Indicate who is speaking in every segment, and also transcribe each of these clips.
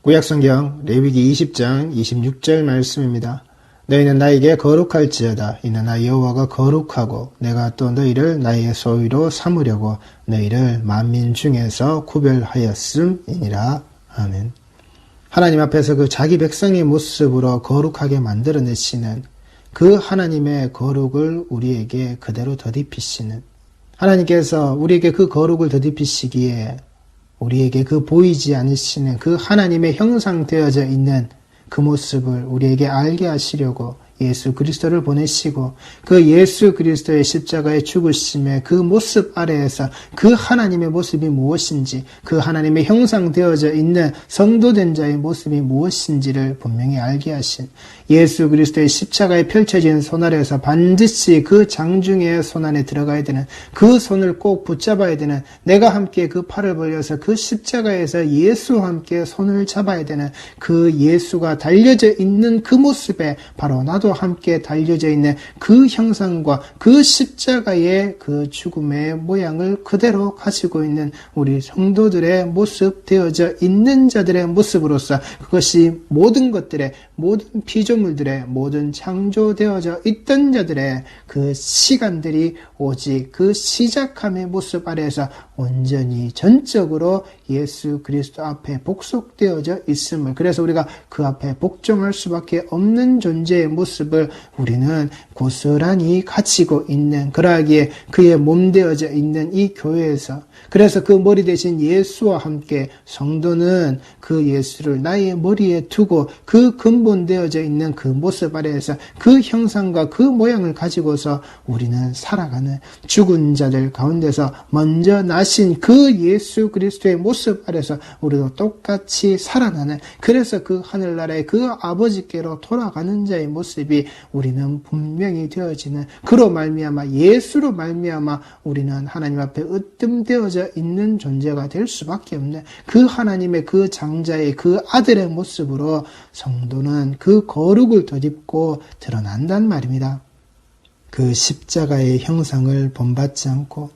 Speaker 1: 구약성경 레위기 20장 26절 말씀입니다. 너희는 나에게 거룩할지어다. 이는 나 여호와가 거룩하고 내가 또 너희를 나의 소유로 삼으려고 너희를 만민 중에서 구별하였음이니라. 아멘. 하나님 앞에서 그 자기 백성의 모습으로 거룩하게 만들어내시는 그 하나님의 거룩을 우리에게 그대로 덧입히시는, 하나님께서 우리에게 그 거룩을 덧입히시기에 우리에게 그 보이지 않으시는 그 하나님의 형상되어져 있는 그 모습을 우리에게 알게 하시려고 예수 그리스도를 보내시고, 그 예수 그리스도의 십자가의 죽으심의 그 모습 아래에서 그 하나님의 모습이 무엇인지, 그 하나님의 형상되어져 있는 성도된 자의 모습이 무엇인지를 분명히 알게 하신, 예수 그리스도의 십자가에 펼쳐진 손 아래에서 반드시 그 장중의 손 안에 들어가야 되는, 그 손을 꼭 붙잡아야 되는, 내가 함께 그 팔을 벌려서 그 십자가에서 예수와 함께 손을 잡아야 되는 그 예수가 달려져 있는 그 모습에 바로 나도 함께 달려져 있는 그 형상과 그 십자가의 그 죽음의 모양을 그대로 가지고 있는 우리 성도들의 모습, 되어져 있는 자들의 모습으로서, 그것이 모든 것들의, 모든 피조물들의, 모든 창조되어져 있던 자들의 그 시간들이 오직 그 시작함의 모습 아래에서 온전히 전적으로 예수 그리스도 앞에 복속되어져 있음을, 그래서 우리가 그 앞에 복종할 수밖에 없는 존재의 모습을 우리는 고스란히 가지고 있는, 그러하기에 그의 몸 되어져 있는 이 교회에서, 그래서 그 머리 대신 예수와 함께 성도는 그 예수를 나의 머리에 두고 그 근본되어져 있는 그 모습 아래에서 그 형상과 그 모양을 가지고서 우리는 살아가는, 죽은 자들 가운데서 먼저 나신 그 예수 그리스도의 모습 아래서 우리도 똑같이 살아나는, 그래서 그 하늘나라의 그 아버지께로 돌아가는 자의 모습이 우리는 분명히 되어지는, 그로 말미암아, 예수로 말미암아 우리는 하나님 앞에 으뜸되어져 있는 존재가 될 수밖에 없는 그 하나님의 그 장자의 그 아들의 모습으로 성도는 그 거룩을 덧입고 드러난단 말입니다. 그 십자가의 형상을 본받지 않고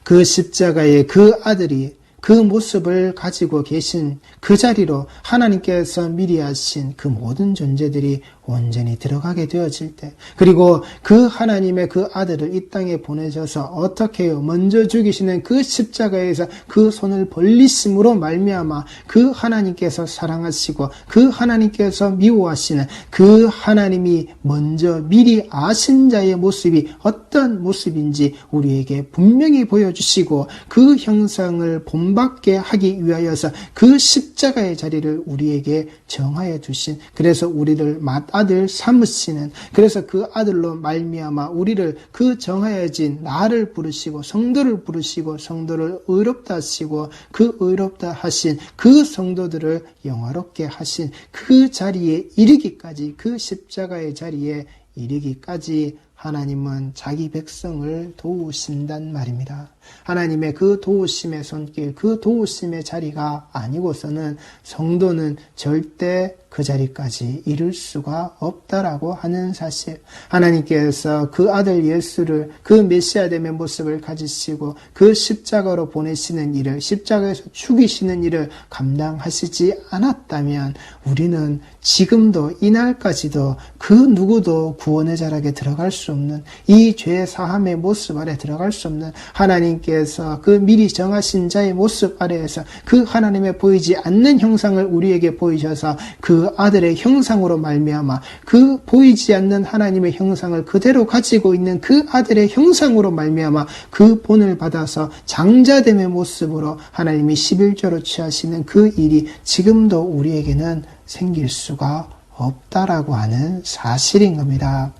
Speaker 1: 그 십자가의 그 아들이 그 모습을 가지고 계신 그 자리로 하나님께서 미리 하신 그 모든 존재들이 온전히 들어가게 되어질 때, 그리고 그 하나님의 그 아들을 이 땅에 보내셔서 어떻게 해요? 먼저 죽이시는 그 십자가에서 그 손을 벌리심으로 말미암아 그 하나님께서 사랑하시고 그 하나님께서 미워하시는 그 하나님이 먼저 미리 아신 자의 모습이 어떤 모습인지 우리에게 분명히 보여주시고, 그 형상을 본받게 하기 위하여서 그 십자가의 자리를 우리에게 정하여 두신, 그래서 우리를 맏아들 삼으시는, 그래서 그 아들로 말미암아 우리를 그 정하여진 나를 부르시고 성도를 부르시고 성도를 의롭다 하시고 그 의롭다 하신 그 성도들을 영화롭게 하신 그 자리에 이르기까지, 그 십자가의 자리에 이르기까지 하나님은 자기 백성을 도우신단 말입니다. 하나님의 그 도우심의 손길, 그 도우심의 자리가 아니고서는 성도는 절대 그 자리까지 이룰 수가 없다라고 하는 사실, 하나님께서 그 아들 예수를, 그 메시아됨의 모습을 가지시고 그 십자가로 보내시는 일을, 십자가에서 죽이시는 일을 감당하시지 않았다면 우리는 지금도 이날까지도 그 누구도 구원의 자락에 들어갈 수 없는, 이 죄 사함의 모습 아래 들어갈 수 없는, 하나님께서 그 미리 정하신 자의 모습 아래에서 그 하나님의 보이지 않는 형상을 우리에게 보이셔서 그 아들의 형상으로 말미암아 그 보이지 않는 하나님의 형상을 그대로 가지고 있는 그 아들의 형상으로 말미암아 그 본을 받아서 장자됨의 모습으로 하나님이 11조로 취하시는 그 일이 지금도 우리에게는 생길 수가 없다라고 하는 사실인 겁니다.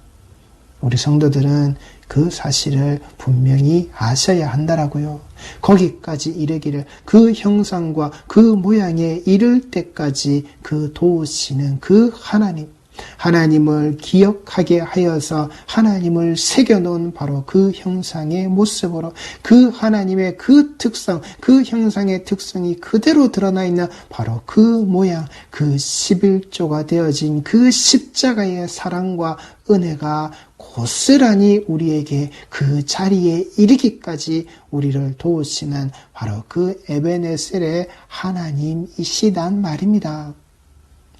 Speaker 1: 우리 성도들은 그 사실을 분명히 아셔야 한다라고요. 거기까지 이르기를, 그 형상과 그 모양에 이를 때까지 그 도우시는 그 하나님을 기억하게 하여서 하나님을 새겨놓은 바로 그 형상의 모습으로, 그 하나님의 그 특성, 그 형상의 특성이 그대로 드러나 있는 바로 그 모양, 그 11조가 되어진 그 십자가의 사랑과 은혜가 고스란히 우리에게 그 자리에 이르기까지 우리를 도우시는 바로 그 에베네셀의 하나님이시단 말입니다.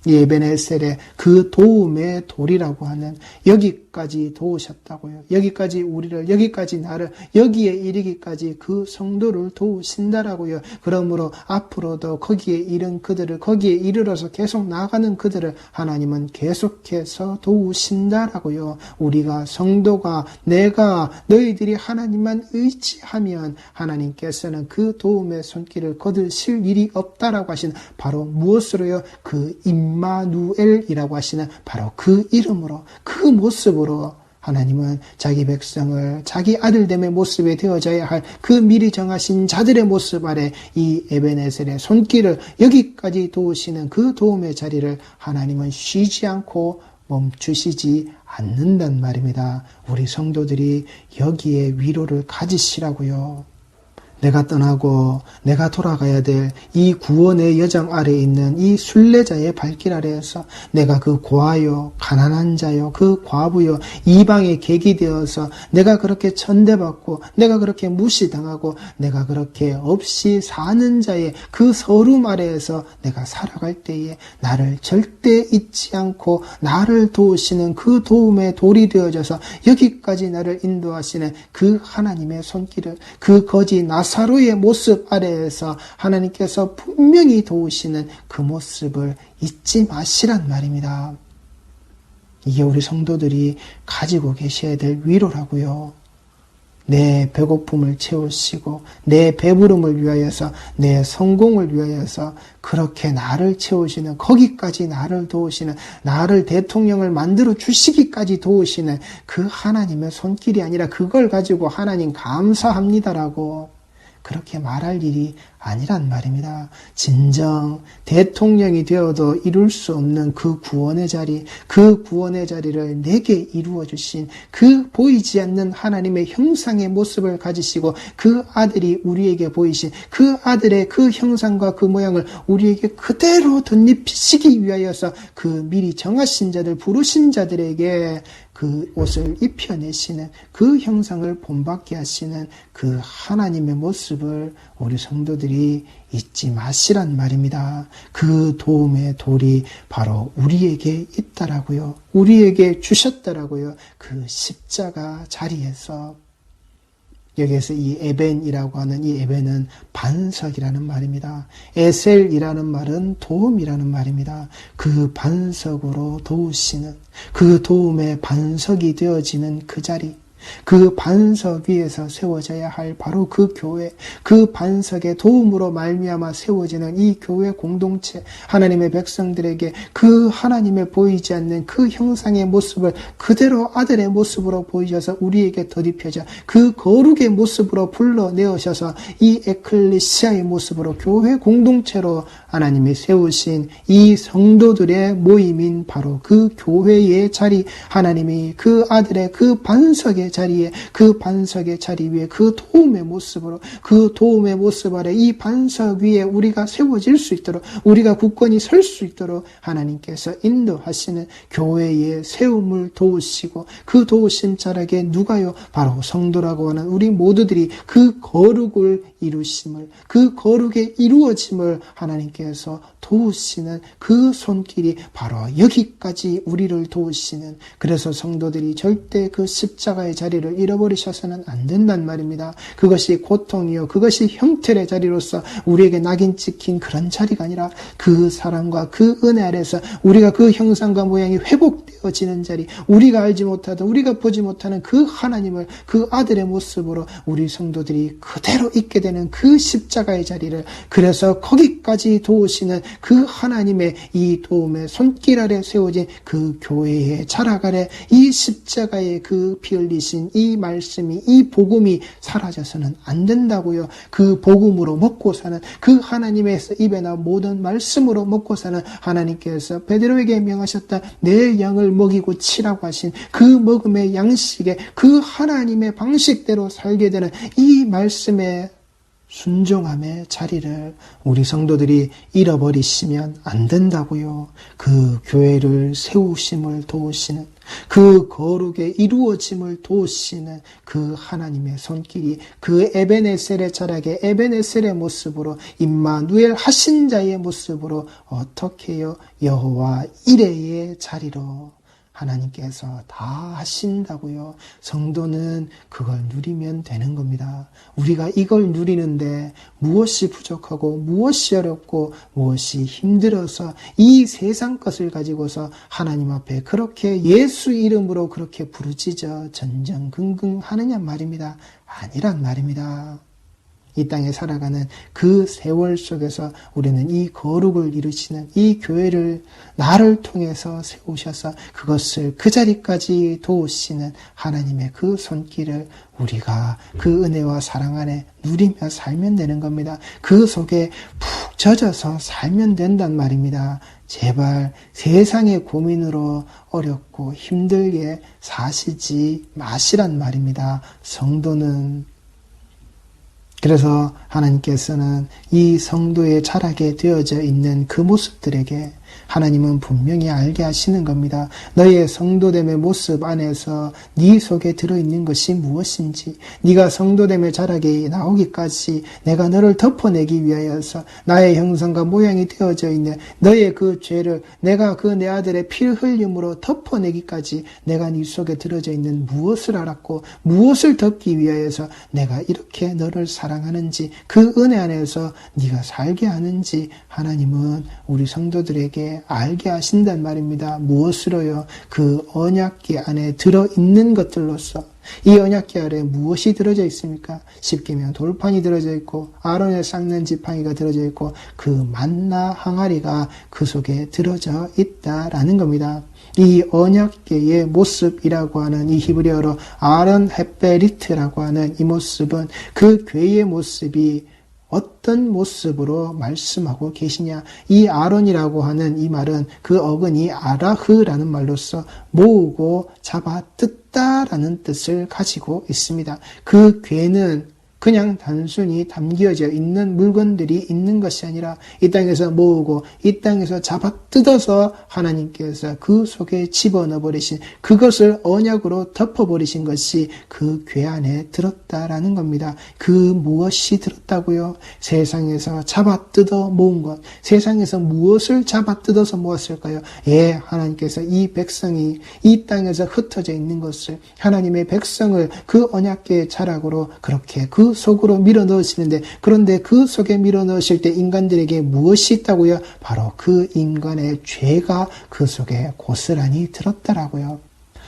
Speaker 1: 이 에베네셀의 그 도움의 돌이라고 하는 여기까지 도우셨다고요. 여기까지 우리를, 여기까지 나를, 여기에 이르기까지 그 성도를 도우신다라고요. 그러므로 앞으로도 거기에 이른 그들을, 거기에 이르러서 계속 나아가는 그들을 하나님은 계속해서 도우신다라고요. 우리가 성도가, 내가, 너희들이 하나님만 의지하면 하나님께서는 그 도움의 손길을 거두실 일이 없다라고 하시는, 바로 무엇으로요? 그 임마누엘이라고 하시는 바로 그 이름으로, 그 모습으로 하나님은 자기 백성을 자기 아들됨의 모습에 되어져야 할 그 미리 정하신 자들의 모습 아래 이 에베네셀의 손길을 여기까지 도우시는 그 도움의 자리를 하나님은 쉬지 않고 멈추시지 않는단 말입니다. 우리 성도들이 여기에 위로를 가지시라고요. 내가 떠나고 내가 돌아가야 될 이 구원의 여정 아래에 있는 이 순례자의 발길 아래에서 내가 그 고아요, 가난한 자요, 그 과부요, 이방의 객이 되어서 내가 그렇게 천대받고 내가 그렇게 무시당하고 내가 그렇게 없이 사는 자의 그 서름 아래에서 내가 살아갈 때에 나를 절대 잊지 않고 나를 도우시는 그 도움의 돌이 되어져서 여기까지 나를 인도하시는 그 하나님의 손길을, 그 거지 나사로의 모습 아래에서 하나님께서 분명히 도우시는 그 모습을 잊지 마시란 말입니다. 이게 우리 성도들이 가지고 계셔야 될 위로라고요. 내 배고픔을 채우시고 내 배부름을 위하여서, 내 성공을 위하여서 그렇게 나를 채우시는, 거기까지 나를 도우시는, 나를 대통령을 만들어 주시기까지 도우시는 그 하나님의 손길이 아니라 그걸 가지고 하나님 감사합니다라고 그렇게 말할 일이 아니란 말입니다. 진정 대통령이 되어도 이룰 수 없는 그 구원의 자리, 그 구원의 자리를 내게 이루어 주신 그 보이지 않는 하나님의 형상의 모습을 가지시고 그 아들이 우리에게 보이신 그 아들의 그 형상과 그 모양을 우리에게 그대로 덧입히시기 위하여서 그 미리 정하신 자들, 부르신 자들에게 그 옷을 입혀내시는, 그 형상을 본받게 하시는 그 하나님의 모습을 우리 성도들이 잊지 마시란 말입니다. 그 도움의 돌이 바로 우리에게 있다라고요. 우리에게 주셨다라고요. 그 십자가 자리에서. 여기에서 이 에벤이라고 하는 이 에벤은 반석이라는 말입니다. 에셀이라는 말은 도움이라는 말입니다. 그 반석으로 도우시는, 그 도움의 반석이 되어지는 그 자리, 그 반석 위에서 세워져야 할 바로 그 교회, 그 반석의 도움으로 말미암아 세워지는 이 교회 공동체, 하나님의 백성들에게 그 하나님의 보이지 않는 그 형상의 모습을 그대로 아들의 모습으로 보이셔서 우리에게 덧입혀져 그 거룩의 모습으로 불러내어셔서 이 에클레시아의 모습으로 교회 공동체로 하나님이 세우신 이 성도들의 모임인 바로 그 교회의 자리, 하나님이 그 아들의 그 반석의 자리에, 그 반석의 자리 위에 그 도움의 모습으로, 그 도움의 모습 아래 이 반석 위에 우리가 세워질 수 있도록, 우리가 굳건히 설 수 있도록 하나님께서 인도하시는 교회의 세움을 도우시고, 그 도우심 자락에 누가요? 바로 성도라고 하는 우리 모두들이 그 거룩을 이루심을, 그 거룩의 이루어짐을 하나님께서 도우시는 그 손길이 바로 여기까지 우리를 도우시는, 그래서 성도들이 절대 그 십자가의 자리를 잃어버리셔서는 안 된단 말입니다. 그것이 고통이요, 그것이 형틀의 자리로서 우리에게 낙인 찍힌 그런 자리가 아니라 그 사랑과 그 은혜 아래서 우리가 그 형상과 모양이 회복되어지는 자리, 우리가 알지 못하던, 우리가 보지 못하는 그 하나님을 그 아들의 모습으로 우리 성도들이 그대로 있게 되는 그 십자가의 자리를, 그래서 거기까지 도우시는 그 하나님의 이 도움의 손길 아래 세워진 그 교회의 자락 아래 이 십자가의 그 피 흘리신 이 말씀이, 이 복음이 사라져서는 안 된다고요. 그 복음으로 먹고 사는, 그 하나님의 입에 나온 모든 말씀으로 먹고 사는, 하나님께서 베드로에게 명하셨다 내 양을 먹이고 치라고 하신 그 먹음의 양식에 그 하나님의 방식대로 살게 되는 이 말씀의 순종함의 자리를 우리 성도들이 잃어버리시면 안 된다고요. 그 교회를 세우심을 도우시는, 그 거룩의 이루어짐을 도우시는 그 하나님의 손길이 그 에베네셀의 자락의 에베네셀의 모습으로, 임마누엘 하신 자의 모습으로 어떻게요? 여호와 이레의 자리로 하나님께서 다 하신다고요. 성도는 그걸 누리면 되는 겁니다. 우리가 이걸 누리는데 무엇이 부족하고 무엇이 어렵고 무엇이 힘들어서 이 세상 것을 가지고서 하나님 앞에 그렇게 예수 이름으로 그렇게 부르짖어 전전긍긍하느냐 말입니다. 아니란 말입니다. 이 땅에 살아가는 그 세월 속에서 우리는 이 거룩을 이루시는 이 교회를 나를 통해서 세우셔서 그것을 그 자리까지 도우시는 하나님의 그 손길을 우리가 그 은혜와 사랑 안에 누리며 살면 되는 겁니다. 그 속에 푹 젖어서 살면 된단 말입니다. 제발 세상의 고민으로 어렵고 힘들게 사시지 마시란 말입니다. 성도는. 그래서 하나님께서는 이 성도의 자라게 되어져 있는 그 모습들에게 하나님은 분명히 알게 하시는 겁니다. 너의 성도됨의 모습 안에서 네 속에 들어있는 것이 무엇인지, 네가 성도됨의 자락에 나오기까지 내가 너를 덮어내기 위하여서 나의 형상과 모양이 되어져 있는 너의 그 죄를 내가 그 내 아들의 피 흘림으로 덮어내기까지 내가 네 속에 들어져 있는 무엇을 알았고 무엇을 덮기 위하여서 내가 이렇게 너를 사랑하는지, 그 은혜 안에서 네가 살게 하는지 하나님은 우리 성도들에게 알게 하신단 말입니다. 무엇으로요? 그 언약궤 안에 들어있는 것들로서. 이 언약궤 아래 무엇이 들어져 있습니까? 십계명 돌판이 들어져 있고 아론의 쌍난 지팡이가 들어져 있고 그 만나 항아리가 그 속에 들어져 있다라는 겁니다. 이 언약궤의 모습이라고 하는 이 히브리어로 아론 헤베리트라고 하는 이 모습은 그 궤의 모습이 어떤 모습으로 말씀하고 계시냐. 이 아론이라고 하는 이 말은 그 어근이 아라흐라는 말로서 모으고 잡아 뜯다라는 뜻을 가지고 있습니다. 그 궤는 그냥 단순히 담겨져 있는 물건들이 있는 것이 아니라 이 땅에서 모으고 이 땅에서 잡아 뜯어서 하나님께서 그 속에 집어넣어 버리신, 그것을 언약으로 덮어버리신 것이 그 궤 안에 들었다라는 겁니다. 그 무엇이 들었다고요? 세상에서 잡아 뜯어 모은 것. 세상에서 무엇을 잡아 뜯어서 모았을까요? 예, 하나님께서 이 백성이 이 땅에서 흩어져 있는 것을, 하나님의 백성을 그 언약궤의 자락으로 그렇게 그 속으로 밀어 넣으시는데, 그런데 그 속에 밀어 넣으실 때 인간들에게 무엇이 있다고요? 바로 그 인간의 죄가 그 속에 고스란히 들었다라고요.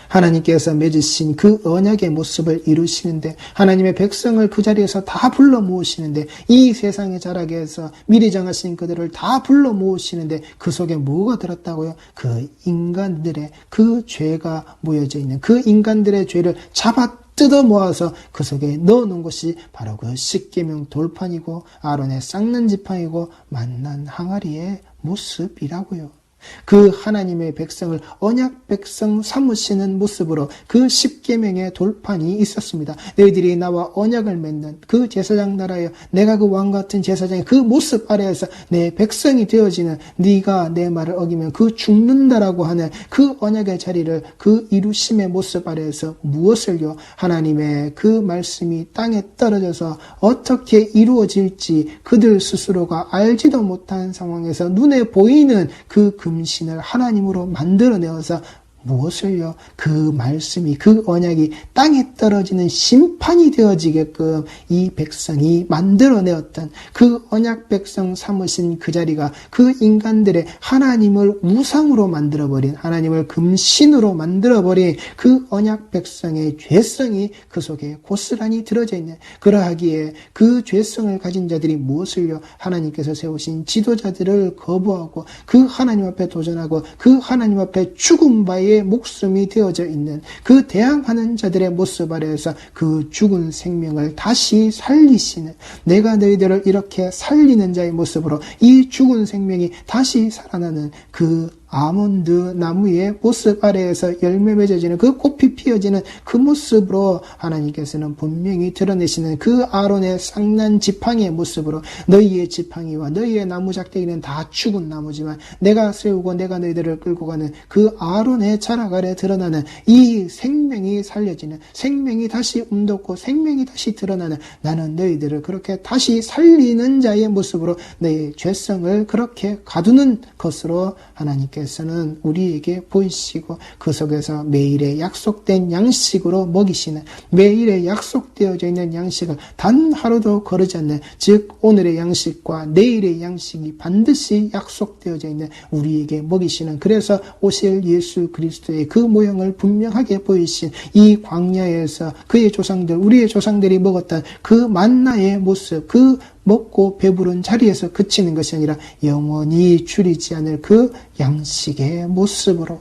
Speaker 1: 하나님께서 맺으신 그 언약의 모습을 이루시는데, 하나님의 백성을 그 자리에서 다 불러 모으시는데, 이 세상의 자락에서 미리 정하신 그들을 다 불러 모으시는데 그 속에 뭐가 들었다고요? 그 인간들의 그 죄가 모여져 있는, 그 인간들의 죄를 잡아 뜯어 모아서 그 속에 넣어놓은 것이 바로 그 십계명 돌판이고 아론의 쌍난 지팡이고 만난 항아리의 모습이라고요. 그 하나님의 백성을 언약 백성 삼으시는 모습으로 그 십계명의 돌판이 있었습니다. 너희들이 나와 언약을 맺는 그 제사장 나라여, 내가 그 왕 같은 제사장의 그 모습 아래에서 내 백성이 되어지는, 네가 내 말을 어기면 그 죽는다라고 하는 그 언약의 자리를, 그 이루심의 모습 아래에서 무엇을요? 하나님의 그 말씀이 땅에 떨어져서 어떻게 이루어질지 그들 스스로가 알지도 못한 상황에서 눈에 보이는 그 금신을 하나님으로 만들어내어서 무엇을요? 그 말씀이, 그 언약이 땅에 떨어지는 심판이 되어지게끔 이 백성이 만들어내었던 그 언약 백성 삼으신 그 자리가 그 인간들의 하나님을 우상으로 만들어버린, 하나님을 금신으로 만들어버린 그 언약 백성의 죄성이 그 속에 고스란히 들어져 있는, 그러하기에 그 죄성을 가진 자들이 무엇을요? 하나님께서 세우신 지도자들을 거부하고 그 하나님 앞에 도전하고 그 하나님 앞에 죽은 바에 목숨이 되어져 있는 그 대항하는 자들의 모습 아래에서 그 죽은 생명을 다시 살리시는, 내가 너희들을 이렇게 살리는 자의 모습으로 이 죽은 생명이 다시 살아나는 그 아몬드 나무의 모습 아래에서 열매 맺어지는 그 꽃이 피어지는 그 모습으로 하나님께서는 분명히 드러내시는 그 아론의 쌍난 지팡이의 모습으로 너희의 지팡이와 너희의 나무 작대기는 다 죽은 나무지만 내가 세우고 내가 너희들을 끌고 가는 그 아론의 자락 아래 드러나는 이 생명이 살려지는, 생명이 다시 움돋고 생명이 다시 드러나는, 나는 너희들을 그렇게 다시 살리는 자의 모습으로 너희의 죄성을 그렇게 가두는 것으로 하나님께서는 우리에게 보이시고 그 속에서 매일의 약속된 양식으로 먹이시는, 매일의 약속되어져 있는 양식을 단 하루도 거르지 않는, 즉 오늘의 양식과 내일의 양식이 반드시 약속되어져 있는 우리에게 먹이시는, 그래서 오실 예수 그리스도의 그 모형을 분명하게 보이신 이 광야에서 그의 조상들, 우리의 조상들이 먹었던 그 만나의 모습, 그 먹고 배부른 자리에서 그치는 것이 아니라 영원히 줄이지 않을 그 양식의 모습으로,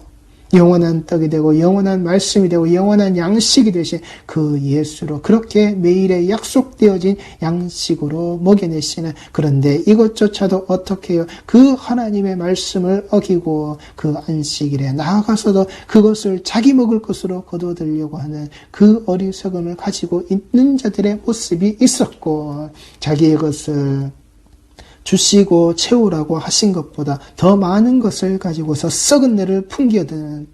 Speaker 1: 영원한 떡이 되고 영원한 말씀이 되고 영원한 양식이 되신 그 예수로 그렇게 매일의 약속되어진 양식으로 먹여내시는, 그런데 이것조차도 어떻게 해요? 그 하나님의 말씀을 어기고 그 안식일에 나아가서도 그것을 자기 먹을 것으로 거둬들려고 하는 그 어리석음을 가지고 있는 자들의 모습이 있었고, 자기의 것을 주시고 채우라고 하신 것보다 더 많은 것을 가지고서 썩은 내를 풍겨드는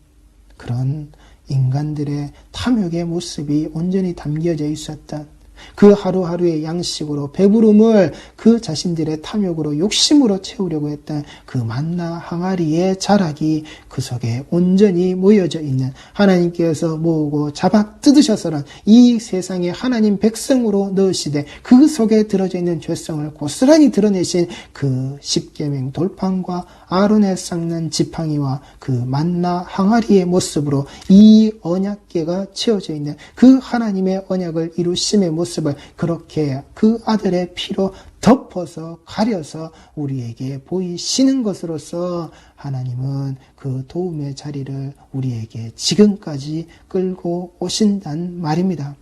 Speaker 1: 그런 인간들의 탐욕의 모습이 온전히 담겨져 있었던, 그 하루하루의 양식으로 배부름을 그 자신들의 탐욕으로 욕심으로 채우려고 했던 그 만나 항아리의 자락이 그 속에 온전히 모여져 있는, 하나님께서 모으고 잡아 뜯으셔서는 이 세상에 하나님 백성으로 넣으시되 그 속에 들어져 있는 죄성을 고스란히 드러내신 그 십계명 돌판과 아론의 쌍난 지팡이와 그 만나 항아리의 모습으로 이 언약궤가 채워져 있는 그 하나님의 언약을 이루심의 모습을 그렇게 그 아들의 피로 덮어서 가려서 우리에게 보이시는 것으로서 하나님은 그 도움의 자리를 우리에게 지금까지 끌고 오신단 말입니다.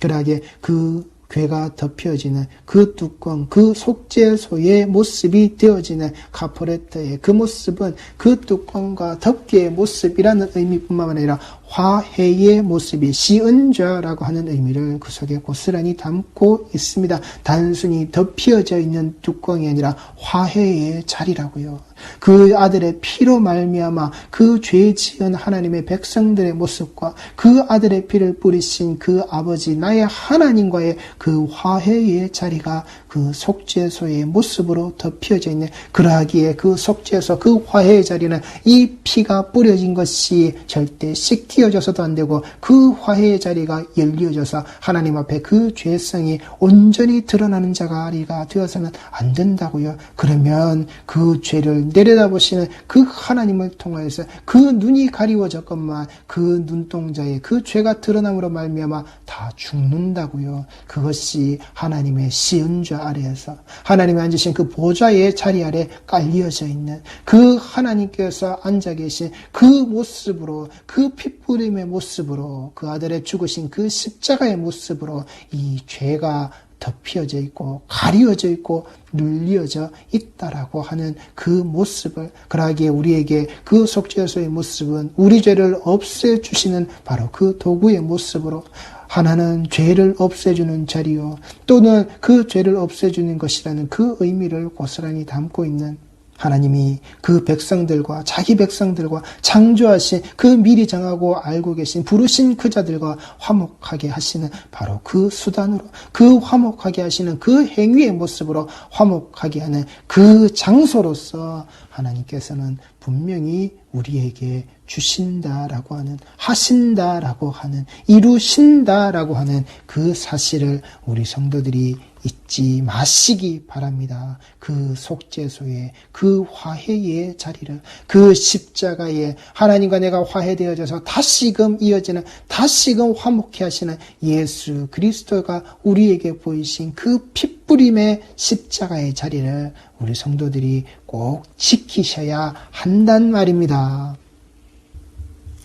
Speaker 1: 그러하게 그 궤가 덮여지는 그 뚜껑, 그 속죄소의 모습이 되어지는 카포레트의 그 모습은 그 뚜껑과 덮개의 모습이라는 의미뿐만 아니라 화해의 모습이 시은좌라고 하는 의미를 그 속에 고스란히 담고 있습니다. 단순히 덮여져 있는 뚜껑이 아니라 화해의 자리라고요. 그 아들의 피로 말미암아 그 죄 지은 하나님의 백성들의 모습과 그 아들의 피를 뿌리신 그 아버지 나의 하나님과의 그 화해의 자리가 그 속죄소의 모습으로 덮여져 있는, 그러하기에 그 속죄소, 그 화해의 자리는 이 피가 뿌려진 것이 절대 씻겨져서도 안 되고 그 화해의 자리가 열려져서 하나님 앞에 그 죄성이 온전히 드러나는 자리가 되어서는 안 된다고요. 그러면 그 죄를 내려다보시는 그 하나님을 통하여서 그 눈이 가리워졌건만 그 눈동자에 그 죄가 드러남으로 말미암아 다 죽는다고요. 그것이 하나님의 시은좌 아래에서 하나님이 앉으신 그 보좌의 자리 아래 깔려져 있는 그 하나님께서 앉아 계신 그 모습으로, 그 핏부림의 모습으로, 그 아들의 죽으신 그 십자가의 모습으로 이 죄가 덮여져 있고 가리워져 있고 눌려져 있다라고 하는 그 모습을, 그러하기에 우리에게 그 속죄소의 모습은 우리 죄를 없애주시는 바로 그 도구의 모습으로, 하나는 죄를 없애주는 자리요, 또는 그 죄를 없애주는 것이라는 그 의미를 고스란히 담고 있는, 하나님이 그 백성들과 자기 백성들과 창조하신 그 미리 정하고 알고 계신 부르신 그 자들과 화목하게 하시는 바로 그 수단으로, 그 화목하게 하시는 그 행위의 모습으로 화목하게 하는 그 장소로서 하나님께서는 분명히 우리에게 주신다라고 하는, 하신다라고 하는, 이루신다라고 하는 그 사실을 우리 성도들이 잊지 마시기 바랍니다. 그 속죄소의 그 화해의 자리를, 그 십자가에 하나님과 내가 화해되어져서 다시금 이어지는, 다시금 화목해 하시는 예수 그리스도가 우리에게 보이신 그 핏부림의 십자가의 자리를 우리 성도들이 꼭 지키셔야 한단 말입니다.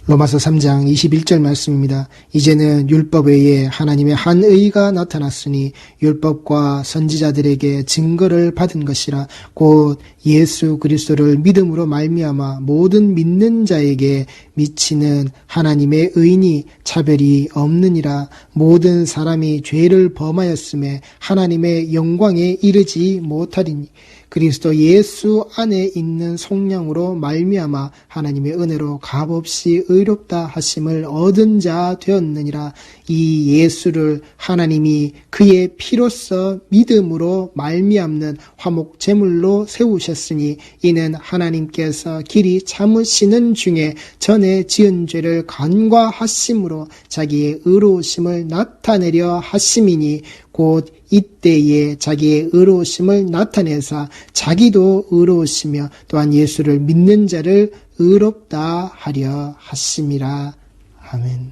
Speaker 1: 로마서 3장 21절 말씀입니다. 이제는 율법 외에 하나님의 한 의가 나타났으니 율법과 선지자들에게 증거를 받은 것이라. 곧 예수 그리스도를 믿음으로 말미암아 모든 믿는 자에게 미치는 하나님의 의니 차별이 없느니라. 모든 사람이 죄를 범하였음에 하나님의 영광에 이르지 못하리니 그리스도 예수 안에 있는 속량으로 말미암아 하나님의 은혜로 값없이 의롭다 하심을 얻은 자 되었느니라. 이 예수를 하나님이 그의 피로써 믿음으로 말미암는 화목 제물로 세우셨으니 이는 하나님께서 길이 참으시는 중에 전에 지은 죄를 간과하심으로 자기의 의로우심을 나타내려 하심이니 곧 이때에 자기의 의로우심을 나타내사 자기도 의로우시며 또한 예수를 믿는 자를 의롭다 하려 하심이라. 아멘.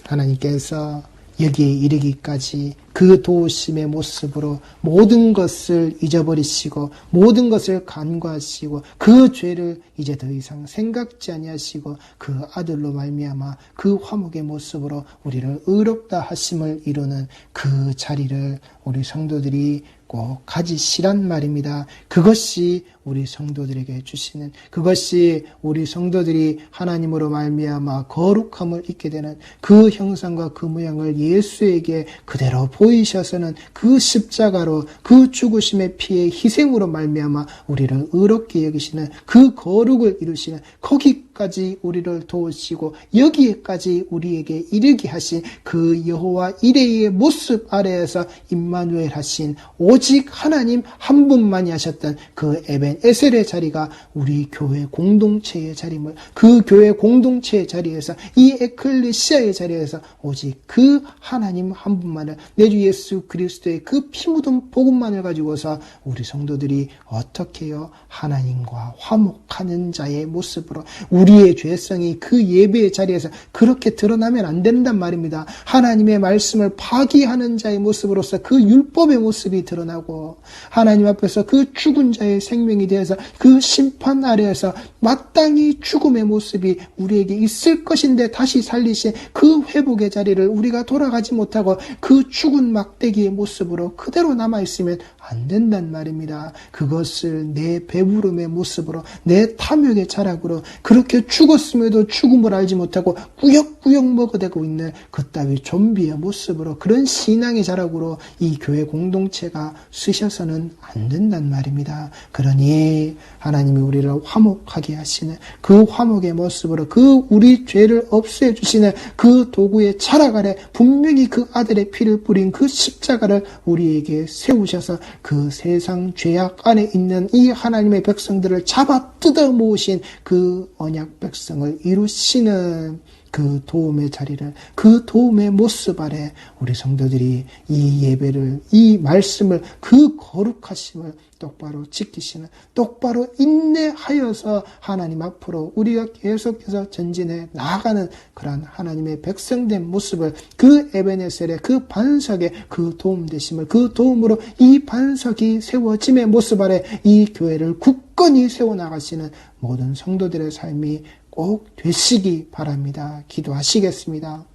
Speaker 1: 하나님께서 여기에 이르기까지 그 도우심의 모습으로 모든 것을 잊어버리시고 모든 것을 간과하시고 그 죄를 이제 더 이상 생각지 아니하시고 그 아들로 말미암아 그 화목의 모습으로 우리를 의롭다 하심을 이루는 그 자리를 우리 성도들이 꼭 가지시란 말입니다. 그것이 우리 성도들에게 주시는, 그것이 우리 성도들이 하나님으로 말미암아 거룩함을 입게 되는 그 형상과 그 모양을 예수에게 그대로 보이셔서는 그 십자가로 그 죽으심의 피의 희생으로 말미암아 우리를 의롭게 여기시는 그 거룩을 이루시는, 거기까지 우리를 도우시고 여기에까지 우리에게 이르게 하신 그 여호와 이레의 모습 아래에서 임마누엘 하신 오직 하나님 한 분만이 하셨던 그 에벤에셀의 자리가 우리 교회 공동체의 자리임을, 그 교회 공동체의 자리에서, 이 에클레시아의 자리에서 오직 그 하나님 한 분만을, 내 주 예수 그리스도의 그 피 묻은 복음만을 가지고서 우리 성도들이 어떻게요? 하나님과 화목하는 자의 모습으로 우리의 죄성이 그 예배의 자리에서 그렇게 드러나면 안 된단 말입니다. 하나님의 말씀을 파기하는 자의 모습으로서 그 율법의 모습이 드러나고 하나님 앞에서 그 죽은 자의 생명이 되어서 그 심판 아래에서 마땅히 죽음의 모습이 우리에게 있을 것인데 다시 살리신 그 회복의 자리를 우리가 돌아가지 못하고 그 죽은 막대기의 모습으로 그대로 남아있으면 안 된단 말입니다. 그것을 내 배부름의 모습으로, 내 탐욕의 자락으로, 그렇게 죽었음에도 죽음을 알지 못하고 꾸역꾸역 먹어대고 있는 그따위 좀비의 모습으로, 그런 신앙의 자락으로 이 교회 공동체가 쓰셔서는 안 된단 말입니다. 그러니 하나님이 우리를 화목하게 하시는 그 화목의 모습으로 그 우리 죄를 없애해 주시는 그 도구의 자락 아래 분명히 그 아들의 피를 뿌린 그 십자가를 우리에게 세우셔서 그 세상 죄악 안에 있는 이 하나님의 백성들을 잡아 뜯어 모으신 그 언약 백성을 이루시는 그 도움의 자리를, 그 도움의 모습 아래 우리 성도들이 이 예배를, 이 말씀을, 그 거룩하심을 똑바로 지키시는, 똑바로 인내하여서 하나님 앞으로 우리가 계속해서 전진해 나아가는 그러한 하나님의 백성된 모습을, 그 에베네셀의 그 반석의 그 도움되심을, 그 도움으로 이 반석이 세워짐의 모습 아래 이 교회를 굳건히 세워나가시는 모든 성도들의 삶이 꼭 되시기 바랍니다. 기도하시겠습니다.